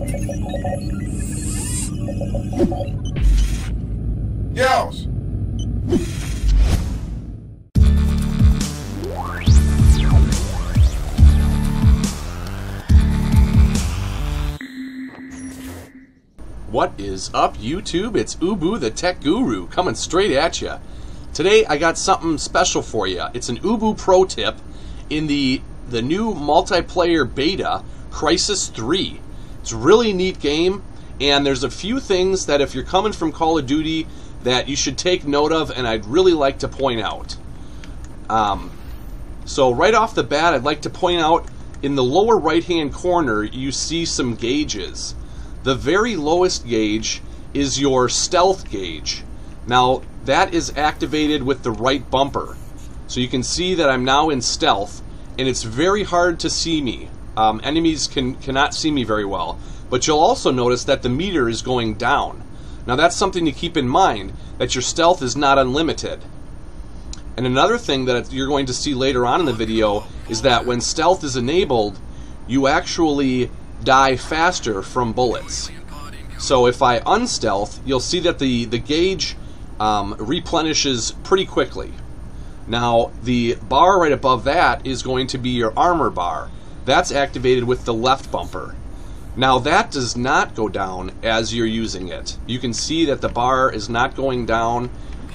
Yeousch! What is up, YouTube? It's Ubu the Tech Guru coming straight at you. Today I got something special for you. It's an Ubu pro tip in the new multiplayer beta, Crysis 3. It's a really neat game, and there's a few things that if you're coming from Call of Duty that you should take note of, and I'd really like to point out. So right off the bat, I'd like to point out in the lower right-hand corner, you see some gauges. The very lowest gauge is your stealth gauge. Now, that is activated with the right bumper. So you can see that I'm now in stealth, and it's very hard to see me. Enemies cannot see me very well. But you'll also notice that the meter is going down. Now that's something to keep in mind, that your stealth is not unlimited. And another thing that you're going to see later on in the video is that when stealth is enabled, you actually die faster from bullets. So if I unstealth, you'll see that the gauge replenishes pretty quickly. Now the bar right above that is going to be your armor bar. That's activated with the left bumper. Now that does not go down as you're using it. You can see that the bar is not going down,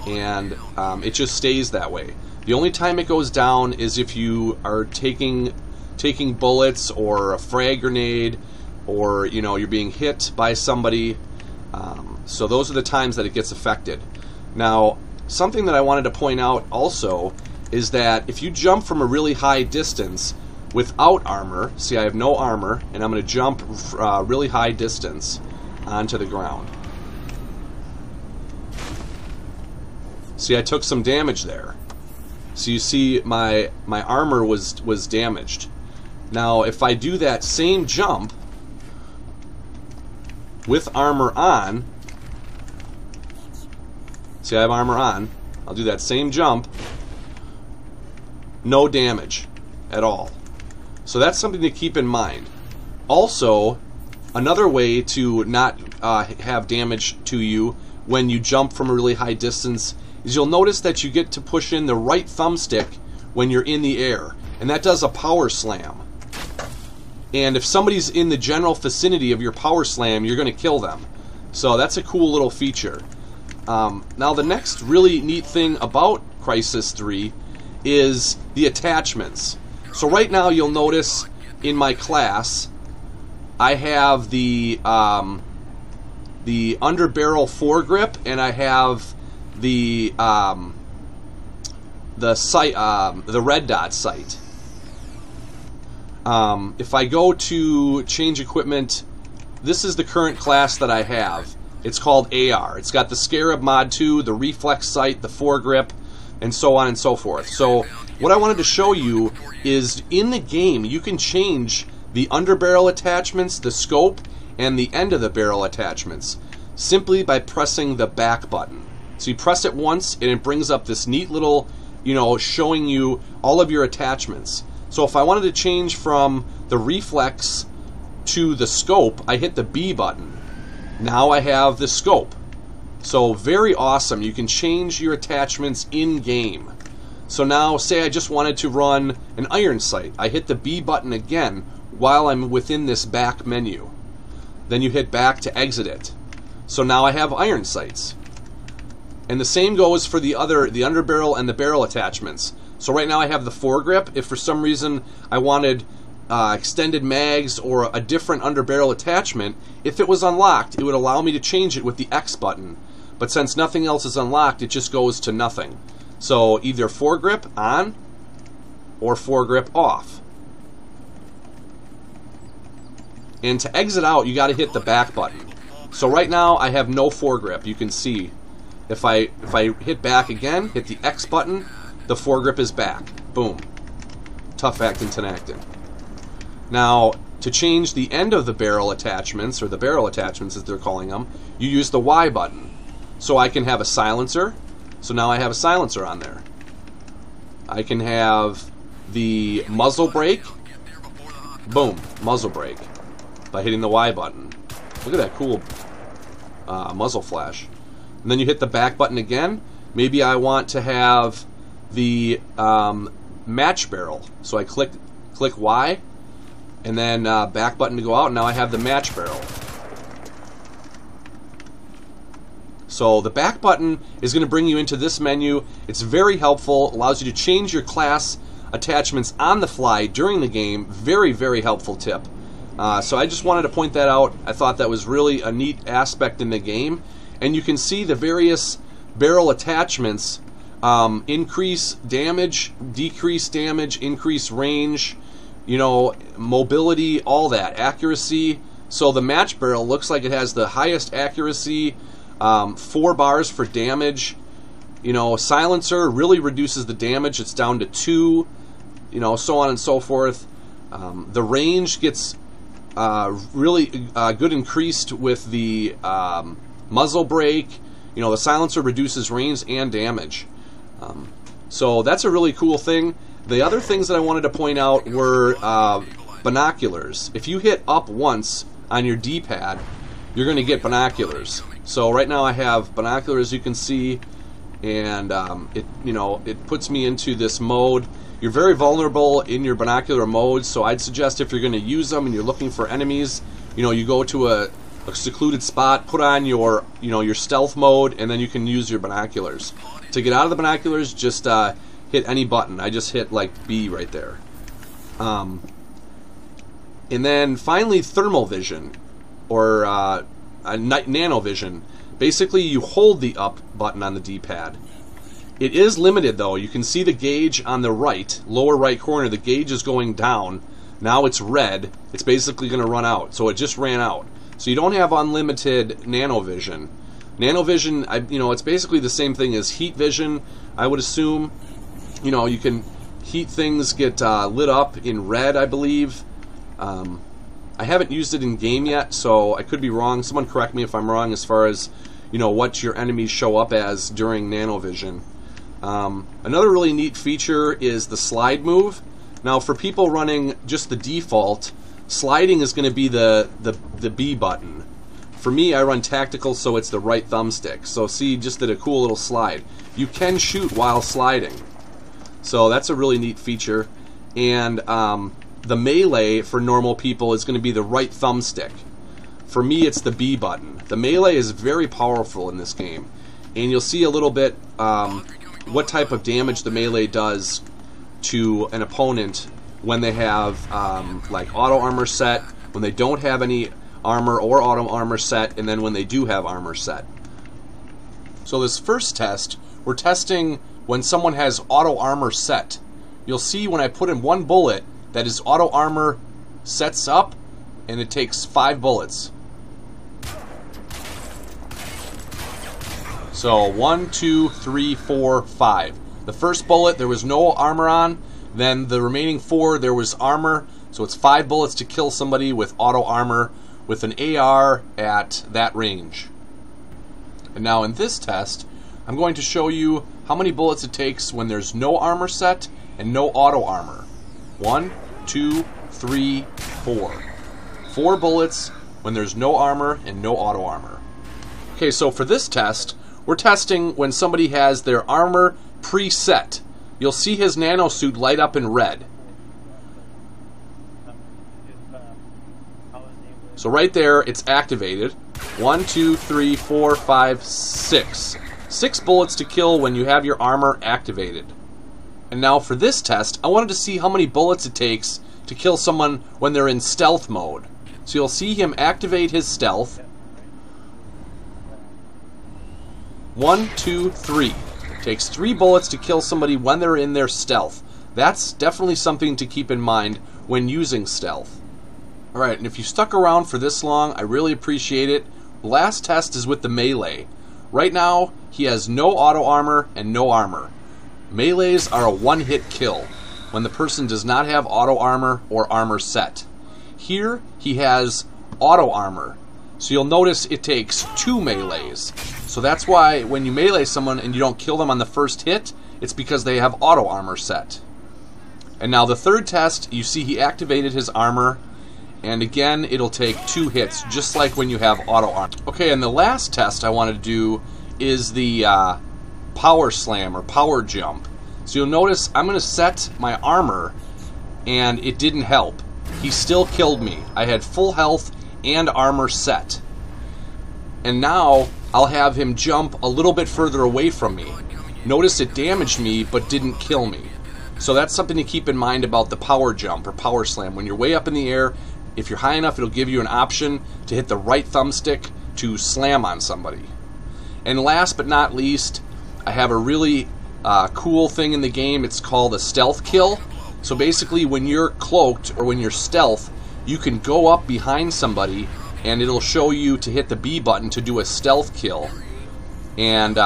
and it just stays that way. The only time it goes down is if you are taking bullets or a frag grenade, or you're being hit by somebody. So those are the times that it gets affected. Now, something that I wanted to point out also is that if you jump from a really high distance without armor, see I have no armor, and I'm going to jump really high distance onto the ground. See, I took some damage there. So you see my armor was damaged. Now, if I do that same jump with armor on, see I have armor on, I'll do that same jump, no damage at all. So that's something to keep in mind. Also, another way to not have damage to you when you jump from a really high distance is you'll notice that you get to push in the right thumbstick when you're in the air, and that does a power slam. And if somebody's in the general vicinity of your power slam, you're going to kill them. So that's a cool little feature. Now the next really neat thing about Crysis 3 is the attachments. So right now you'll notice in my class I have the underbarrel foregrip, and I have the red dot sight. If I go to change equipment, this is the current class that I have. It's called AR. It's got the Scarab Mod 2, the reflex sight, the foregrip, and so on and so forth. So what I wanted to show you is in the game you can change the underbarrel attachments, the scope, and the end of the barrel attachments simply by pressing the back button. So you press it once and it brings up this neat little, showing you all of your attachments. So if I wanted to change from the reflex to the scope, I hit the B button. Now I have the scope. So very awesome. You can change your attachments in-game. So now, say I just wanted to run an iron sight. I hit the B button again while I'm within this back menu. Then you hit back to exit it. So now I have iron sights. And the same goes for the underbarrel and the barrel attachments. So right now I have the foregrip. If for some reason I wanted extended mags or a different underbarrel attachment, if it was unlocked, it would allow me to change it with the X button. But since nothing else is unlocked, it just goes to nothing. So either foregrip on or foregrip off. And to exit out, you got to hit the back button. So right now I have no foregrip. You can see if I hit back again, hit the X button, the foregrip is back. Boom. Tough actin' tenactin'. Now, to change the end of the barrel attachments, or the barrel attachments as they're calling them, you use the Y button. So I can have a silencer. So now I have a silencer on there. I can have the muzzle brake. Boom, muzzle brake. by hitting the Y button. Look at that cool muzzle flash. And then you hit the back button again. Maybe I want to have the match barrel. So I click Y, and then back button to go out. And now I have the match barrel. So the back button is going to bring you into this menu. It's very helpful. Allows you to change your class attachments on the fly during the game. Very, very helpful tip. So I just wanted to point that out. I thought that was really a neat aspect in the game. And you can see the various barrel attachments increase damage, decrease damage, increase range, you know, mobility, all that, accuracy. So the match barrel looks like it has the highest accuracy, 4 bars for damage. You know, silencer really reduces the damage. It's down to 2, you know, so on and so forth. The range gets really good increased with the muzzle brake. You know, the silencer reduces range and damage. So that's a really cool thing. The other things that I wanted to point out were binoculars. If you hit up once on your D-pad, you're going to get binoculars. So right now I have binoculars, you can see, and it puts me into this mode. You're very vulnerable in your binocular mode, so I'd suggest if you're going to use them and you're looking for enemies, you know, you go to a secluded spot, put on your your stealth mode, and then you can use your binoculars. To get out of the binoculars, just hit any button. I just hit like B right there. And then finally, thermal vision, or nano vision. Basically, you hold the up button on the D-pad. It is limited though. You can see the gauge on the right, lower right corner. The gauge is going down. Now it's red. It's basically going to run out. So it just ran out. So you don't have unlimited nano vision. Nano vision, it's basically the same thing as heat vision, I would assume. You know, you can heat things get lit up in red, I believe. I haven't used it in game yet, so I could be wrong. Someone correct me if I'm wrong as far as, you know, what your enemies show up as during nano vision. Another really neat feature is the slide move. Now, for people running just the default, sliding is going to be the B button. For me, I run tactical, so it's the right thumbstick. So see, just did a cool little slide. You can shoot while sliding. So that's a really neat feature. And the melee for normal people is going to be the right thumbstick. For me, it's the B button. The melee is very powerful in this game. And you'll see a little bit what type of damage the melee does to an opponent when they have like auto armor set, when they don't have any armor or auto armor set, and then when they do have armor set. So this first test, we're testing when someone has auto armor set. You'll see when I put in 1 bullet that his auto armor sets up, and it takes 5 bullets. So 1, 2, 3, 4, 5. The first bullet there was no armor on, then the remaining 4 there was armor, so it's 5 bullets to kill somebody with auto armor with an AR at that range. And now in this test, I'm going to show you how many bullets it takes when there's no armor set and no auto armor. 1, 2, 3, 4. 4 bullets when there's no armor and no auto armor. Okay, so for this test, we're testing when somebody has their armor preset. You'll see his nanosuit light up in red. So right there, it's activated. 1, 2, 3, 4, 5, 6. 6 bullets to kill when you have your armor activated. And now for this test, I wanted to see how many bullets it takes to kill someone when they're in stealth mode. So you'll see him activate his stealth. 1, 2, 3. It takes 3 bullets to kill somebody when they're in their stealth. That's definitely something to keep in mind when using stealth. Alright, and if you stuck around for this long, I really appreciate it. The last test is with the melee. Right now, he has no auto armor and no armor. Melees are a one-hit kill when the person does not have auto armor or armor set. Here, he has auto armor. So you'll notice it takes 2 melees. So that's why when you melee someone and you don't kill them on the first hit, it's because they have auto armor set. And now the third test, you see he activated his armor, And again, it'll take 2 hits, just like when you have auto armor. Okay, and the last test I want to do is the power slam or power jump. So you'll notice I'm going to set my armor, and it didn't help. He still killed me. I had full health and armor set. And now I'll have him jump a little bit further away from me. Notice it damaged me but didn't kill me. So that's something to keep in mind about the power jump or power slam. When you're way up in the air, if you're high enough, it'll give you an option to hit the right thumbstick to slam on somebody. And last but not least, I have a really cool thing in the game. It's called a stealth kill. So basically, when you're cloaked or when you're stealth, you can go up behind somebody and it'll show you to hit the B button to do a stealth kill. And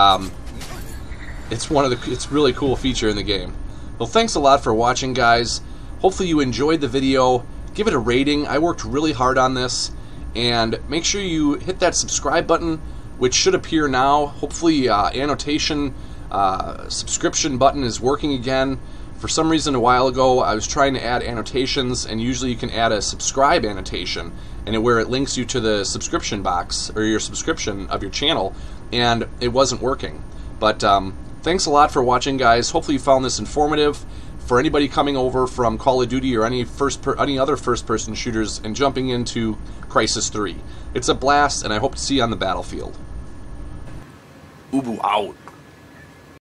it's a really cool feature in the game. Well, thanks a lot for watching, guys. Hopefully you enjoyed the video. Give it a rating. I worked really hard on this. And make sure you hit that subscribe button, which should appear now. Hopefully annotation subscription button is working again. For some reason a while ago I was trying to add annotations, and usually you can add a subscribe annotation and where it links you to the subscription box or your subscription of your channel, and it wasn't working. But thanks a lot for watching, guys. Hopefully you found this informative. For anybody coming over from Call of Duty or any other first-person shooters and jumping into Crysis 3. It's a blast, and I hope to see you on the battlefield. Ubu out.